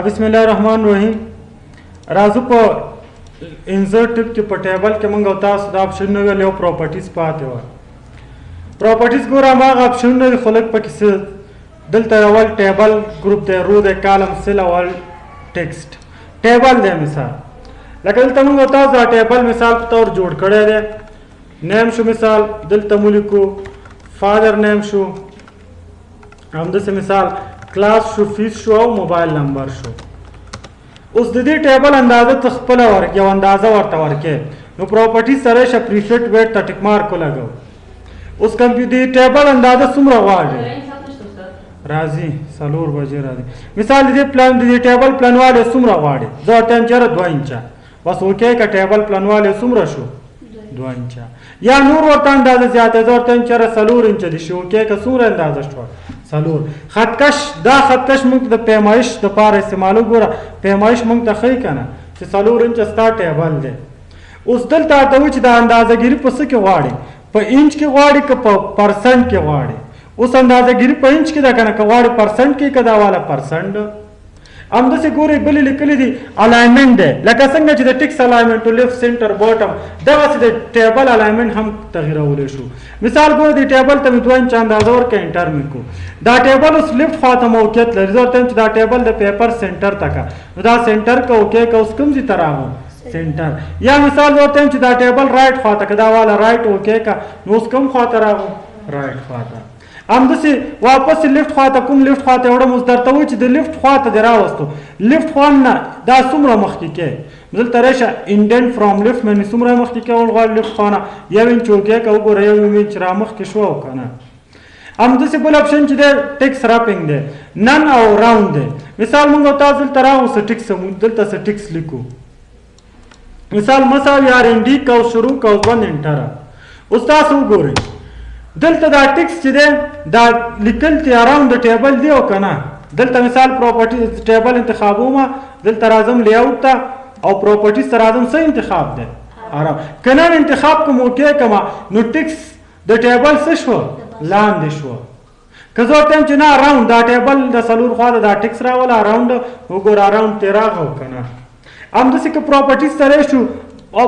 बिस्मिल्लाह रहमान रहीम राजू को insert tip के टेबल के मंग तास दा ऑप्शन ने ले प्रॉपर्टीज पाते वा प्रॉपर्टीज को रामा ऑप्शन ने खलक पकिस दलता अवल टेबल ग्रुप दे रो दे कॉलम सेल अवल टेक्स्ट टेबल दे मिसाल लकल तमंग तास दा टेबल मिसाल तौर जोड़ करे दे नेम शो मिसाल दिल तमुलिको फादर नेम शो हम से मिसाल class show fees show mobile number show उस दीदी टेबल अंदाजा तखपला वर्क या अंदाजा वर्ता वर्के नो प्रॉपर्टी सरे श प्रीफिट वेट ता टिक मार्क को लगाओ उस कंप्यूटर टेबल अंदाजा सुमरा वाले राजी सलोर बजे राजी मिसाल दीदी प्लान दीदी टेबल प्लान वाले सुमरा वाले जो टाइम चरा 2 इंच बस ओके का टेबल प्लान वाले सुमरा शो 2 इंच या नूर वर्ता अंदाजा ज्यादा जो टाइम चरा सलोर इंच दी शो ओके का सुमरा अंदाजा शो सलूर खतकश दा खतकश मुंग द पैमाइश द पार इस्तेमाल गोरा पैमाइश मुंग त खई कना से सलूर इंच स्टा टेबल दे उस दल ता तवच दा अंदाजा गिरी पस के वाड़ी प इंच के वाड़ी के परसेंट के वाड़ी उस अंदाजा गिरी प इंच के दा कना का वाड़ी परसेंट के कदा वाला परसेंट हम दसे गोरे बली लिखली दी अलाइनमेंट दे लका संग च द ticks alignment to left centre bottom दवा से टेबल अलाइनमेंट हम तगीरा उले शो मिसाल गो दी टेबल तम 2 इंच अंदाजा और के इंटर में को दा टेबल उस लेफ्ट फातम औकियत ले रिजल्ट तम दा टेबल द पेपर सेंटर तक दा सेंटर का ओके का उस कम जी तरह हो सेंटर या मिसाल गो तम दा टेबल राइट फातक दा वाला राइट ओके का उस कम फातरा हो राइट फाता हम दसे वापस लिफ्ट फाता कुम लिफ्ट फाता एवढं मुस्तर तवच द लिफ्ट फाता जरा वस्तु लिफ्ट फाना दा सुमरा मखकी के मतलब तरेशा इंडेंट फ्रॉम लिफ्ट में सुमरा मखकी के और लिफ्ट फाना यविन चोके का उगो रेयो में चरामख के शो kana हम दसे बल ऑप्शन च दे टिक्स रैपिंग दे नन और राउंड दे मिसाल मंगो ताजुल तरा उस टिक्स मुदल तस टिक्स लिखो मिसाल मसाव यार इंडी का शुरू का वन इंटर उस्ताद उगोरे दलता दा टिक्स चिदे दा लिखल ते अराउंड द टेबल दियो कना दलता मिसाल प्रॉपर्टी टेबल इंतखाबों में दलता राजम लेआउट ता और प्रॉपर्टी सराजम से इंतखाब दे आराम कना इंतखाब को मौके कमा नो टिक्स द टेबल से शो लान दे शो कजो टाइम चना अराउंड दा टेबल द सलूर खा दा टिक्स रा वाला अराउंड वो गोर अराउंड तेरा हो कना हम दसे के प्रॉपर्टी सरे शो और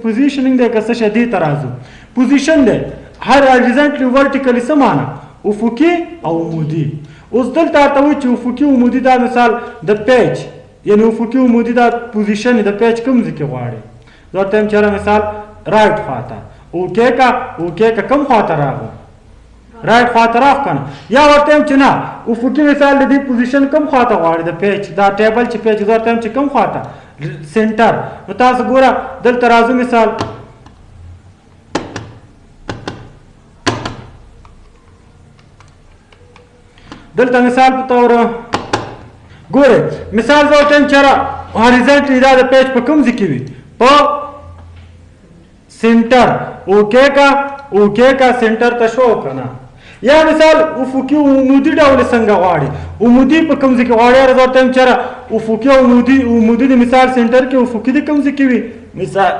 पोजीशनिंग दे कसे शदी तराजू पोजीशन दे हर हॉरिजॉन्टली वर्टिकली समाना उफुकी और उमुदी उस दल तातवच उफुकी उमुदी दा मिसाल द पेज यानी उफुकी उमुदी दा पोजीशन द पेज कम जिके वाड़े जो टाइम चला मिसाल राइट फाता ओके का कम फाता राहो राइट फाता राह कना या और टाइम चना उफुकी मिसाल दी पोजीशन कम फाता वाड़े द पेज दा टेबल च पेज जो टाइम च कम फाता सेंटर तास गोरा दल तराजू मिसाल दलता मिसाल तौर गोरे मिसाल जो टाइम चरा हॉरिजॉन्टली दा पेज पर कम जिकीवी प सेंटर ओके का सेंटर तशो कना या मिसाल उफुकी उमुदी डावले संगा वाड़ी उमुदी पर कम जिकी वाड़ी और जो टाइम चरा उफुकी उमुदी दी मिसाल सेंटर के उफुकी दी कम जिकीवी मिसाल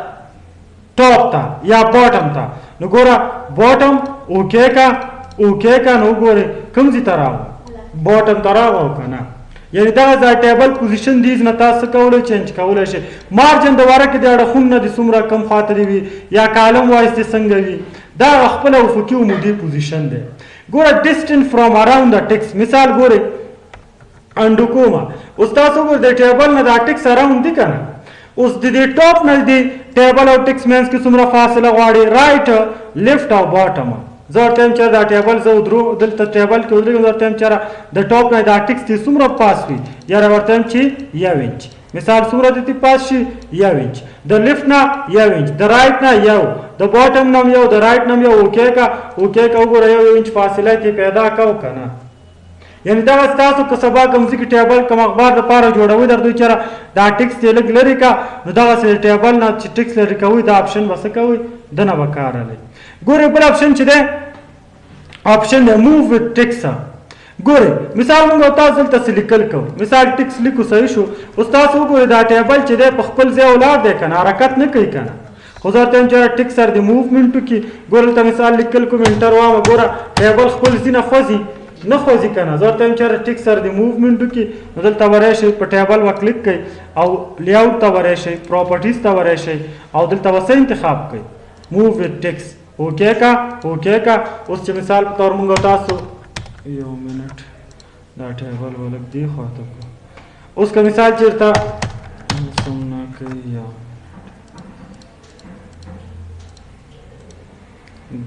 टॉप था या बॉटम था नो गोरा बॉटम ओके का नो गोरे कम जी तरह बॉटम तरह हो कना यानी दा टेबल पोजीशन दीज न तास कवले चेंज कवले शे मार्जिन दोबारा के दाड़ा खुन न दि सुमरा कम खातरी भी या कॉलम वाइज दि संगवी दा खपल उफुकी उमुदी पोजीशन दे गोरा distance from around the text मिसाल गोरे अंडुकोमा उस्ताद को दे टेबल न दा टेक्स्ट अराउंड दि कना उस दि टॉप न दि टेबल और टेक्स्ट मेंस के सुमरा फासला वाड़ी राइट लेफ्ट और बॉटम जो टाइम चरा दा टेबल जो उधरो दल टेबल के उधर जो टाइम चरा द टॉप ना दा टिक्स ती सुमरा पास भी यार और टाइम ची या इंच मिसाल सुमरा ती पास ची या इंच द लेफ्ट ना या इंच द राइट ना या द बॉटम ना या द राइट ना या ओके का उगो रयो इंच फासला ती पैदा का कना यानी दा वास्ता को सबा कम से टेबल कम अखबार द पार जोड़ावी दर दो चरा दा टिक्स ते लरी का दा से टेबल ना टिक्स लरी का हुई दा ऑप्शन बस का हुई दना बकार ले गोरे पर ऑप्शन छे ऑप्शन है मूव विद टिक्स गोरे मिसाल मंगो ताजल तसलिकल को मिसाल टिक्स लिखो सही शो उस्ताद को गोरे दा टेबल छे दे पखपल से औलाद देखना हरकत न कई कना खुदा तम जरा टिक्स आर द मूवमेंट की गोरे त मिसाल लिकल को इंटरवा गोरा टेबल खपल सिना फजी نه خوځي کنه زه ورته وایم چېرې ټیک سره د موومنټ وکړي نو دلته ورای شئ په ټیبل به کلیک کوئ او لیاوټ ته ورای شئ پراپرټیز ته ورای شئ او دلته به څه انتخاب کوئ موو وت ټیکس اوکې کا اوکې کا اوس چې مثال په طور موږ تاسو یو منټ دا ټیبل به لږ دې خواته کړو اوس که مثال چېرته سم نه کوي یا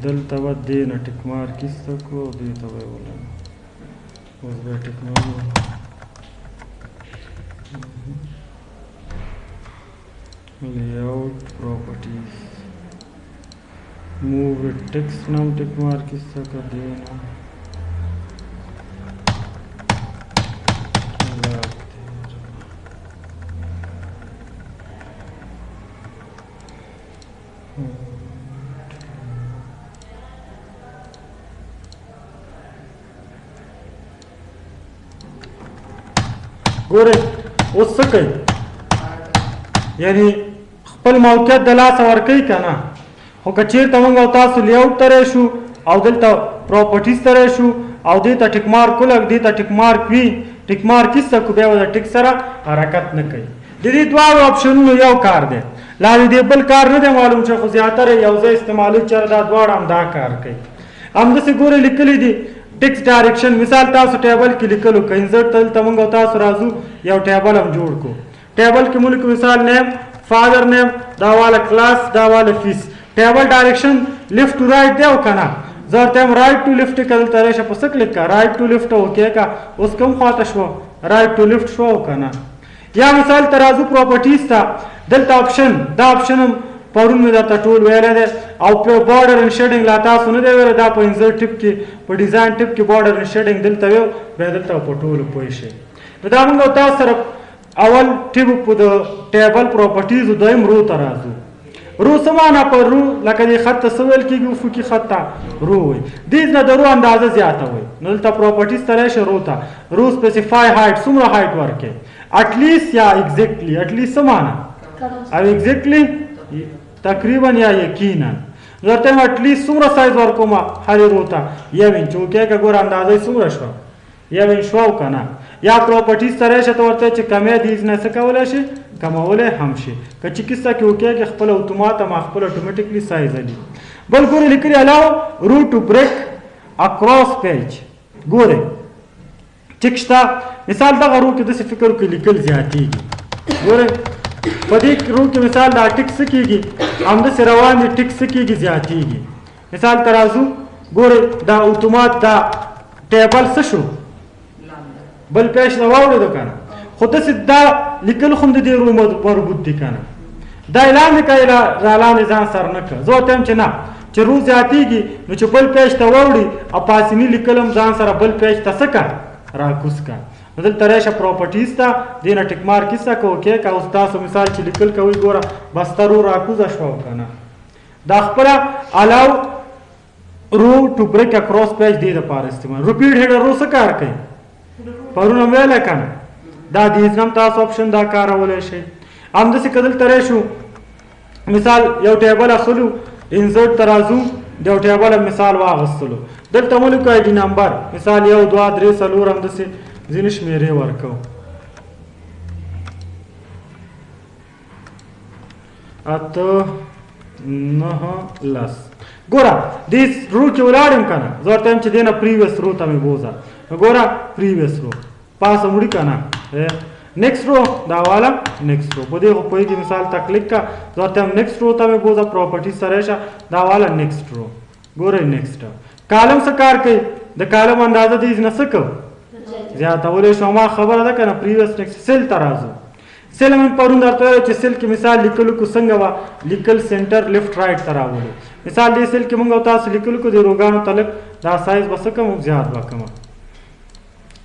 دلته به دې نه ټیک مارک ایسته کړو او دې ته به یې ولګو اوس به یې ټیک مارک لیاوټ پراپرټیز موو وت ټیکس نه هم ټیک مارک ایسته کړه دې نه ګورئ اوس څه کوي یعنی خپل موقعیت د لاسه ورکوي که نه خو که چېرته موږ او تاسو لیاوټ ته راشو او دلته پراپرټیز ته راشو او دې ته ټیک مارک ولګ دې ته ټیک مارک وي ټیک مارک ایسته کړو بیا به د ټیک سره حرکت نه کوي د دې دواړو اپشنونو یو کار دی لا د دې بل کار نه دی معلوم چې خو زیاتره یو ځای استعمالوي چېرې دا دواړه همدا کار کوي همداسې ګورئ لیکلي دي ټیکس ډایرکشن مثال تاسو ټیبل کې لیکلو که انزرټ ته دلته موږ او تاسو راځو یو ټیبل هم جوړ کړو ټیبل کې موږ مثال نیم فادر نیم دا والا کلاس دا والا فیس ټیبل ډایرکشن لیفټ ټو رایټ دی او که نه زه ورته یم رایټ ټو لیفټ که دلته راشه په څه کلیک کړه رایټ ټو لیفټ اوکې که اوس کوم خواته شوه رایټ ټو لیفټ شوه او که نه یا مثال ته راځو پراپرټیز ته دلته اپشن دا اپشن هم پرون مې درته ټول ویلی دی او په بارډر اینډ شیډینګ لا تاسو نه دی ویلی دا په انزرټ ټیپ کې په ډیزاین ټیپ کې بارډر اینډ شیډینګ دلته ویو بیا دلته په ټولو پوه شئ نو دا موږ او تاسو سره اول ټیپ په د ټیبل پراپرټیزو دویم رو ته راځو رو څه معنا په رو لکه دې خط ته څه ویل کېږي افقي خط ته رو وایي دې نه د رو اندازه زیاته وایي نو دلته پراپرټیز ته راشئ رو ته رو سپیسیفای هایټ څومره هایټ ورکړئ اټلیسټ یا ایګزیکټلی اټلیسټ څه معنا او ایګزیکټلی تقریبا یا یقینا ورته اټلیسټ څومره سایز ورکوم هرې رو ته یو انچ اوکې که ګوره اندازه یې څومره شوه یو انچ شوه او که نه یا پراپرټیز ته راشئ ته ورته چې کمی دیز نه څه کولی شي کمولی هم شي که چې کیسه کې اوکې کې خپل اتومات هم خپل اټومیټیکلی سایز علي بل ګورئ لیکلي الاو رو ټو بریک اکراس پیج ګورئ ټیک شته مثال دغه رو کې داسې فکر وکړئ لیکل زیاتېږي ګورئ په دې رو کې مثال دا ټیک څه کېږي همداسې روان دي ټیک څه کېږي زیاتېږي مثال ته راځو ګورئ دا اتومات دا ټیبل څه شو بل پیش نه واوړېدو که نه خو داسې دا لیکل خو هم د دې رو مربوط دي که نه دا یې لاندې کړئ را لاندې ځان سره نه کړه زه ورته یم چې نه چې رو زیاتېږي نو چې بل پیج ته واوړي او پاسیني لیکل هم ځان سره بل پیج ته څه کړه راکوز کړه نو دلته راشه پراپرټیز ته دې نه ټیک مارک ایسته که اوکې که اوس تاسو مثال چې لیکل کوئ ګوره بسته رو راکوزه شوه او که نه دا خپله الاو رو ټو بریک اکراس پیج دې دپاره استعمال ریپیټ هیډر رو څه کار کوي پرون هم ویلی که نه دا دیز نه هم تاسو اپشن دا کارولی شئ همداسې که دلته راشو مثال یو ټیبل اخلو انزرټ ته راځو د یو ټیبل مثال واغستلو دلته مو لیکو آی ډي نمبر مثال 1 2 3 4 همداسې ځینې شمېرې ورکوو 8 9 10 ګوره دې رو کې ولاړ یم که نه زه ورته یم چې دې نه پریویس رو ته مې بوځه نو ګوره پریویس رو پاسه وړي که نه نیکسټ رو دا والا نیکسټ رو په دې خو پوهېږي مثال ته کلیک کا زه ورته یم نیکسټ رو ته مې بوځه پراپرټیز سره شه دا والا نیکسټ رو ګورئ نیکسټ کالم څه کار کوي د کالم اندازه دې نه څه کوو زیاتولی شو ما خبره ده که نه پریویس نیکسټ سیل ته راځو سیل مې پرون درته ویل چې سیل کې مثال لیکلو کو څنګه وه لیکل سینټر لیفټ رایټ ته راولو مثال دې سیل کې موږ او تاسو لیکلو کو د روګانو تلک دا سایز به څه کوم زیات به کوم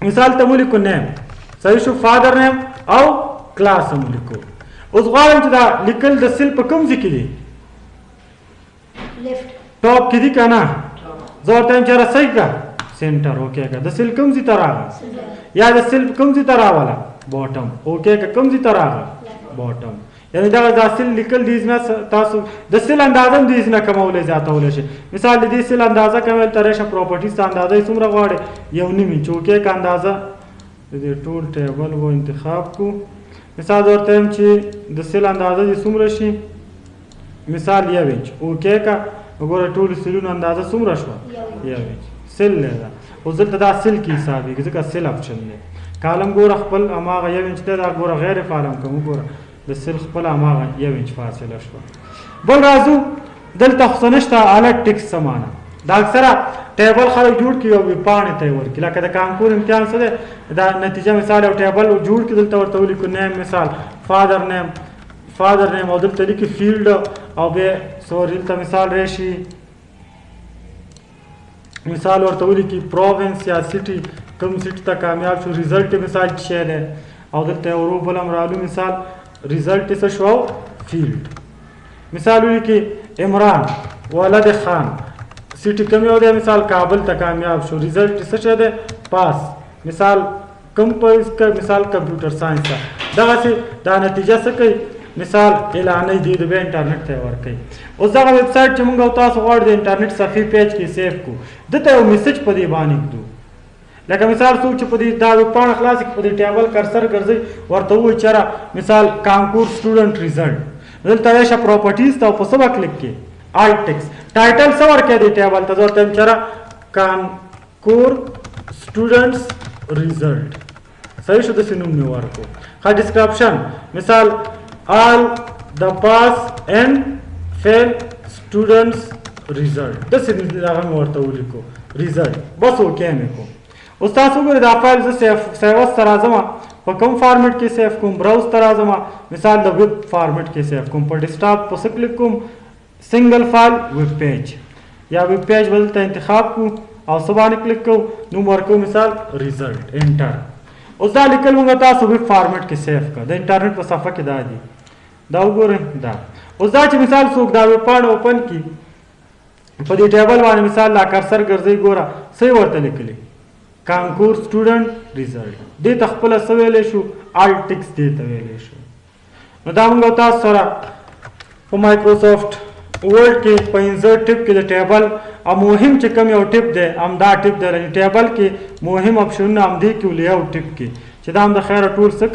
مثال ته مو لیکو نیم صحیح شو فادر نیم او کلاس هم لیکو اوس غواړم چې دا لیکل د سیل په کوم ځای کې دي ټاپ کې دي که نه زه ورته یم چې یاره صحیح کړه سینټر اوکې که د سیل کوم ځای ته راغله یا د سیل کوم ځای ته راوله باټم اوکې که کوم ځای ته راغله باټم یعنی دغه د سیل لیکل دي نه تاسو د سیل اندازه هم دي نه کمولای زیاتولای شي. مثال د دې سیل اندازه کمول تر شه پراپرټیز ته اندازه څومره غواړي 1.5 انچ اوکې کا اندازه د دې ټول ټیبل و انتخاب کو. مثال ورته هم چې د سیل اندازه دې څومره شي مثال 1 انچ اوکې کا وګوره ټول سیلونو اندازه څومره شو 1 انچ سیل نه اوس دلته دا سیل کې حسابي ځکه سیل اپشن دی. کالم ګوره خپل اماغه 1 انچ دا ګوره غیر فارم کوم ګوره د سیل خپل اماغه 1 انچ فاصله شو. بل راځو دلته خو نشته اعلی ټیکس سمانه دا اکثره ټیبل خلک جوړ کړي او پاڼې ته ورکړي لکه د کانکور امتحان څه دی دا نتیجه مثال یو ټیبل جوړ کړي دلته ورته ولیکو نیم مثال فادر نیم او دلته لیکي فیلډ او به سوري دلته مثال راشي مثال ورته ولیکي پروینس یا سیټي کوم سیټ ته کامیاب شو ریزلټ مثال څه دی او دلته ورو بل امرالو مثال ریزلټ څه شو فیلډ مثال ولیکي عمران ولد خان سیټي کوم یو دی مثال کابل ته کامیاب شو ریزلټ څه دی پاس مثال کوم په مثال کمپیوټر ساينس دغه دا نتیجه څه کوي مثال اعلان دی د انټرنیټ ته ورکړي. اوس دا ویب سټ چې موږ تاسو غواړو د انټرنیټ صفحې پیج کې سیو کو دته یو میسج په دې باندې کړو لکه مثال څوک چې په دې دا ویب پاڼه خلاص کې په دې ټیبل کرسر ګرځي ورته وایي چې مثال کانکور سټوډنټ ریزلټ دلته راشه پراپرټیز ته په سبا کلیک کې آل ټیکس ټایټل څه ورکړي دی ټیبل ته ورته چې کانکور سټوډنټس ریزلټ صحیح شو د سینوم نه ورکو. ښه ډسکرپشن مثال all the pass and fail students result د سې دغه ورته ولیکو ریزلټ بس اوکې مې کو. اوس تاسو ګورئ دا فایل زه سیو سره راځم په کوم فارمیټ کې سیو کوم براوز ته راځم مثال د ویب فارمیټ کې سیو کوم په ډیسکټاپ په څه کلیک کوم سنگل فایل ویب پیج یا ویب پیج بل ته انتخاب کو او سبانه کلیک کو نو ورکو مثال ریزلټ انټر. اوس دا لیکل موږ تاسو ویب فارمیټ کې سیو کړ د انټرنیټ په صفحه کې دا دي دا وګورئ دا اوس دا چې مثال څوک دا ویب پاڼه اوپن کی په دې ټیبل باندې مثال لا کرسر ګرځي ګوره صحیح ورته لیکلي کانکور سټوډنټ ریزلټ دې تخپل سویلې شو آل ټیکس دې ته ویلې شو. نو دا موږ تاسو سره په مایکروسافټ ورډ کې په انسرټ ټیپ کې د ټیبل او مهم چې کوم یو ټیپ دی ام دا ټیپ دی ټیبل کې مهم اپشنونه ام دې کې لیاو ټیپ کې چې دا هم د خیره ټول څه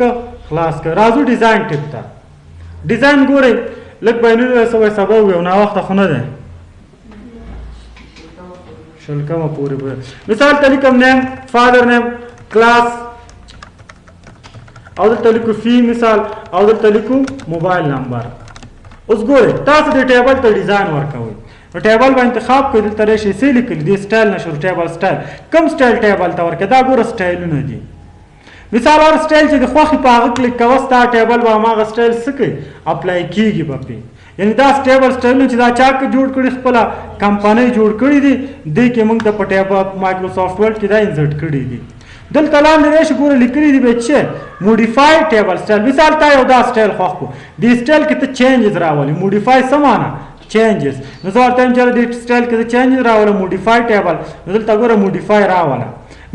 خلاص کړ. راځو ډیزاین ټیپ ته. ډیزاین ګورئ لږ بینونه سوی سبا وي او ناوخته خو نه دی شل کمه پورې مثال ته لیکم نیم فادر نیم کلاس او دلته لیکو فی مثال او دلته لیکو موبایل نمبر. اوس ګورئ تاسو د ټیبل ته ډیزاین ورکوئ نو ټیبل به انتخاب کړئ دلته راشي څه لیکلي دي سټایل نه شروع ټیبل سټایل کوم سټایل ټیبل ته ورکړئ دا ګوره سټایلونه دي مثال هر سټایل چې د خوښې په هغه کلیک کوه ستا ټیبل به هماغه سټایل څه کوي اپلای کېږي به پرې یعنی دا سټیبل سټایلونه چې دا چا جوړ کړي خپله کمپنۍ جوړ کړي دي دې کې موږ د په ټیبل مایکروسافټ ورډ کې دا انزرټ کړي دي. دلته لاندې راشي ګوره لیکلي دي به چې موډیفای ټیبل سټایل مثال تا یو دا سټایل خوښ کړو دې سټایل کې ته چینجز راولي موډیفای څه معنا چینجز نو زه ورته وایم چې دې سټایل کې ته چینجز راوله موډیفای ټیبل نو دلته ګوره موډیفای راوله.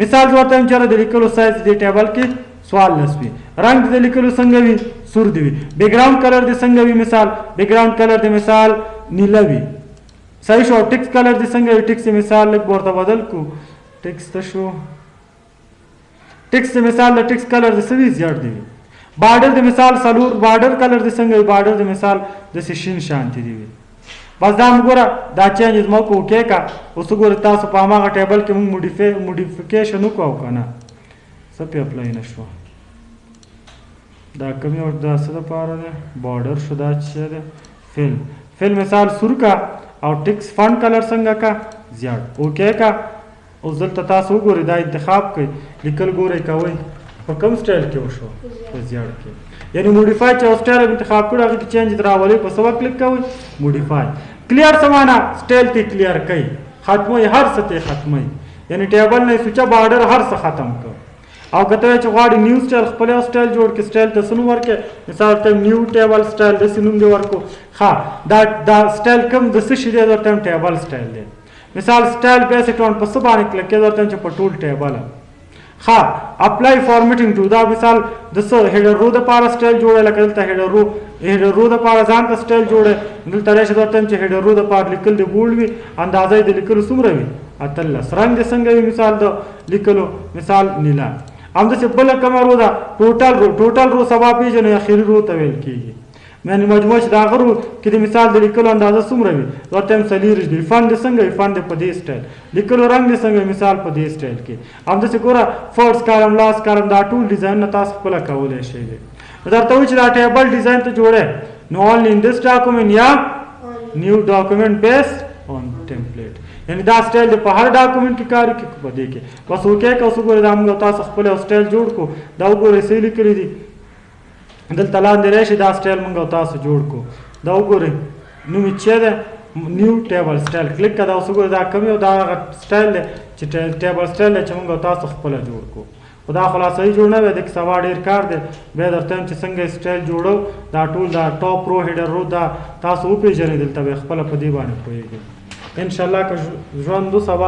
مثال زه ورته وایم چې د لیکلو سایز دې ټیبل کې 14 وي رنگ د لیکلو څنګه وي سور دی وي بیک ګراوند کلر د څنګه وي مثال بیک ګراوند کلر د مثال نیله وي صحیح شو. ټیکس کلر د څنګه وي ټیکس مثال لږ ورته بدل کو ټیکس ته شو ټیکس مثال د ټیکس کلر د سوي زیات دی بارډر د مثال سلور بارډر کلر د څنګه وي بارډر د مثال د سشین شانتی دی بس دا وګوره دا چینجز مو کو کې کا اوس وګوره تاسو په هغه ټیبل کې موږ موډیفیکیشن وکاو کنه څه په اپلای نشو دا کوم یو دا څه لپاره ده بارډر شو دا چې ده فل مثال سور کا او ټیکس فونټ کلر څنګه کا زیات اوکې کا اوس دلته تاسو وګورئ دا انتخاب کړئ لیکل ګورئ کوئ په کوم سټایل کې وشو په زیات کې یعنی موډیفای چې سټایل انتخاب کړو هغه کې چینج راولي په سبا کلیک کوئ موډیفای کلیر سمانا سټایل ته کلیر کړئ ختموي هر څه ته ختموي یعنی ټیبل نه سوچا بارډر هر څه ختم کړ او کته چې غواړي نیو سټایل خپل سټایل جوړ کې سټایل ته سنو ورکې مثال ته نیو ټیبل سټایل د سنوم دی ورکو ها دا سټایل کوم د څه شي دی ورته ټیبل سټایل دی مثال سټایل بیس ټون په څه باندې کلیک کړئ ورته چې په ټول ټیبل ها اپلای فارمیټینګ ټو دا مثال د څه هیډر رو د پاره سټایل جوړه لکه دلته هیډر رو هیډر رو د پاره ځان ته سټایل جوړه دلته راشي درته چې هیډر رو د پاره لیکل د بولډ وي اندازې د لیکلو څومره وي 18 رنګ د څنګه وي مثال د لیکلو مثال نیلا همداسې بله کومه رو ده ټوټل رو سبا پیژنو اخري رو ته ویل کېږي یعنې مجموع چې د هغه رو کې د مثال د لیکلو اندازه څومره وي ورته هم څلېرویشت دی فن د څنګه وي فن د په دې سټایل لیکلو رنګ د څنګه مثال په دې سټایل کې همداسې ګوره فرست کالم لاس کالم دا ټول ډیزاینونه تاسو خپله کولی شئ دی درته وایي چې دا ټیبل ډیزاین ته جوړی نو اونلی ان دس ډاکومنټ یا نیو ډاکومنټ بیس on template یعنی دا سټایل د په هر ډاکومنټ کې کار کوي په دې کې بس اوکې که اوس وګورئ دا موږ تاسو خپل سټایل جوړ کړو دا وګورئ څه لیکلي دي دلته لاندې راشي دا سټایل موږ تاسو جوړ کړو دا وګورئ نوم یې چې ده نیو ټیبل سټایل کلیک کړه دا اوس وګورئ دا کوم یو دا سټایل دی چې ټیبل سټایل دی چې موږ تاسو خپله جوړ کړو خو دا خلاصوي جوړ نه وی دی که سبا ډېر کار دی بیا درته یم چې څنګه یې سټایل جوړو دا ټول دا ټاپ رو هیډر رو دا تاسو وپېژنئ دلته بیا خپله په دې باندې پوهېږئ انشاءالله که ژوند سبا